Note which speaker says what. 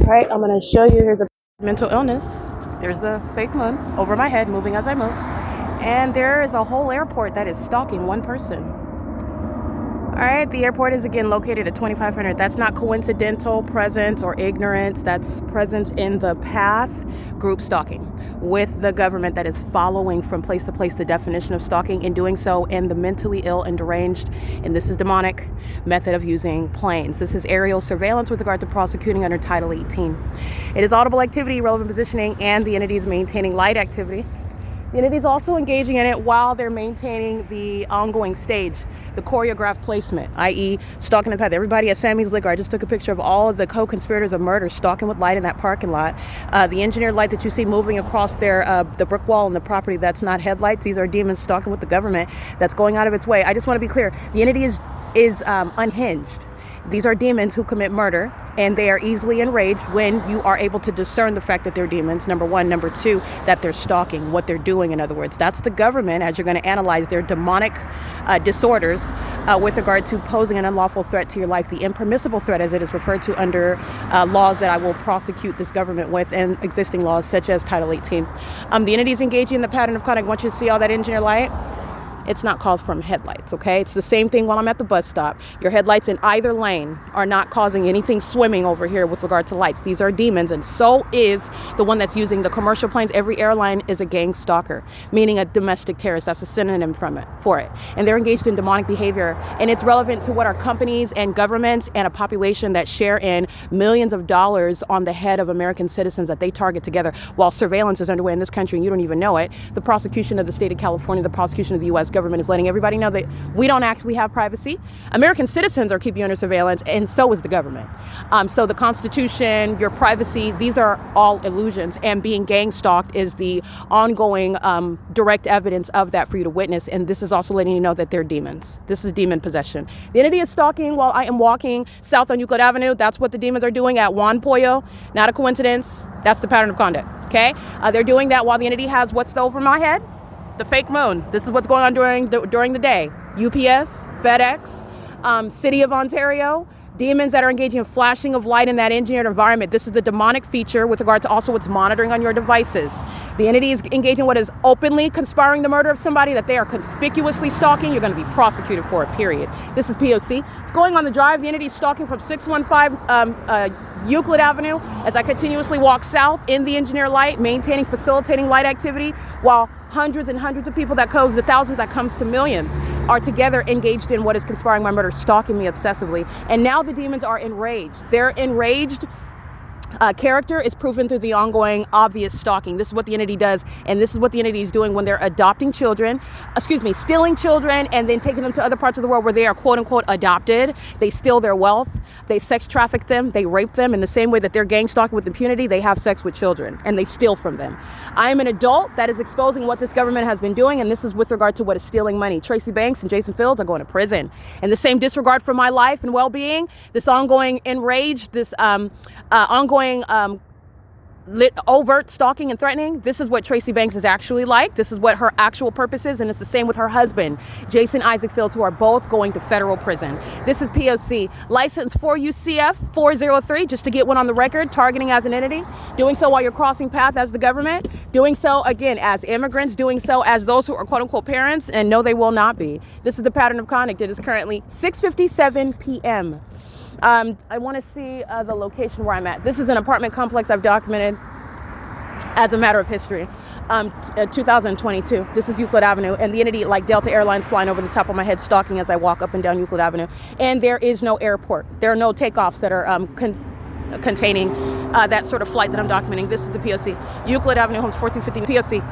Speaker 1: Right, I'm going to show you, here's a mental illness. There's the fake moon over my head moving as I move. And there is a whole airport that is stalking one person. All right, the airport is again located at 2500. That's not coincidental presence or ignorance. That's presence in the path, group stalking with the government that is following from place to place the definition of stalking, and doing so in the mentally ill and deranged, and this is demonic, method of using planes. This is aerial surveillance with regard to prosecuting under Title 18. It is audible activity, relevant positioning, and the entity is maintaining light activity. The entity is also engaging in it while they're maintaining the ongoing stage, the choreographed placement, i.e. stalking the path. Everybody at Sammy's Liquor, I just took a picture of all of the co-conspirators of murder stalking with light in that parking lot. The engineered light that you see moving across there, the brick wall and the property, that's not headlights. These are demons stalking with the government that's going out of its way. I just want to be clear. The entity is unhinged. These are demons who commit murder, and they are easily enraged when you are able to discern the fact that they're demons, number one. Number two, that they're stalking, what they're doing, in other words. That's the government, as you're going to analyze their demonic disorders with regard to posing an unlawful threat to your life, the impermissible threat as it is referred to under laws that I will prosecute this government with, and existing laws such as Title 18. The entity is engaging in the pattern of conduct. I want you to see all that engineer light. It's not caused from headlights, okay? It's the same thing while I'm at the bus stop. Your headlights in either lane are not causing anything swimming over here with regard to lights. These are demons, and so is the one that's using the commercial planes. Every airline is a gang stalker, meaning a domestic terrorist. That's a synonym for it. And they're engaged in demonic behavior, and it's relevant to what our companies and governments and a population that share in millions of dollars on the head of American citizens that they target together while surveillance is underway in this country and you don't even know it. The prosecution of the state of California, the prosecution of the U.S. government is letting everybody know that we don't actually have privacy. American citizens are keeping you under surveillance, and so is the government. So the Constitution, your privacy, these are all illusions, and being gang stalked is the ongoing direct evidence of that for you to witness, and this is also letting you know that they're demons. This is demon possession. The entity is stalking while I am walking south on Euclid Avenue. That's what the demons are doing at Juan Pollo. Not a coincidence. That's the pattern of conduct, okay? They're doing that while the entity has what's over my head? The fake moon. This is what's going on during the day. UPS, FedEx, City of Ontario, demons that are engaging in flashing of light in that engineered environment. This is the demonic feature with regard to also what's monitoring on your devices. The entity is engaging what is openly conspiring the murder of somebody that they are conspicuously stalking. You're going to be prosecuted for it, period. This is P.O.C. It's going on the drive. The entity is stalking from 615 Euclid Avenue as I continuously walk south in the engineer light, maintaining, facilitating light activity, while hundreds and hundreds of people that comes to thousands, that comes to millions, are together engaged in what is conspiring my murder, stalking me obsessively. And now the demons are enraged. They're enraged. Character is proven through the ongoing obvious stalking. This is what the entity does, and this is what the entity is doing when they're adopting children, stealing children, and then taking them to other parts of the world where they are quote unquote adopted. They steal their wealth, they sex traffic them, they rape them in the same way that they're gang stalking with impunity. They have sex with children and they steal from them. I am an adult that is exposing what this government has been doing, and this is with regard to what is stealing money. Tracy Banks and Jason Fields are going to prison. And the same disregard for my life and well-being, this ongoing enrage, this ongoing overt stalking and threatening. This is what Tracy Banks is actually like. This is what her actual purpose is, and it's the same with her husband, Jason Isaac Fields, who are both going to federal prison. This is P.O.C. License for UCF 403, just to get one on the record, targeting as an entity, doing so while you're crossing path as the government, doing so again as immigrants, doing so as those who are quote unquote parents, and no, they will not be. This is the pattern of conduct. It is currently 6:57 p.m. I want to see the location where I'm at. This is an apartment complex I've documented as a matter of history. 2022. This is Euclid Avenue, and the entity like Delta Airlines flying over the top of my head, stalking as I walk up and down Euclid Avenue. And there is no airport. There are no takeoffs that are containing that sort of flight that I'm documenting. This is the P.O.C. Euclid Avenue, homes 1450 P.O.C.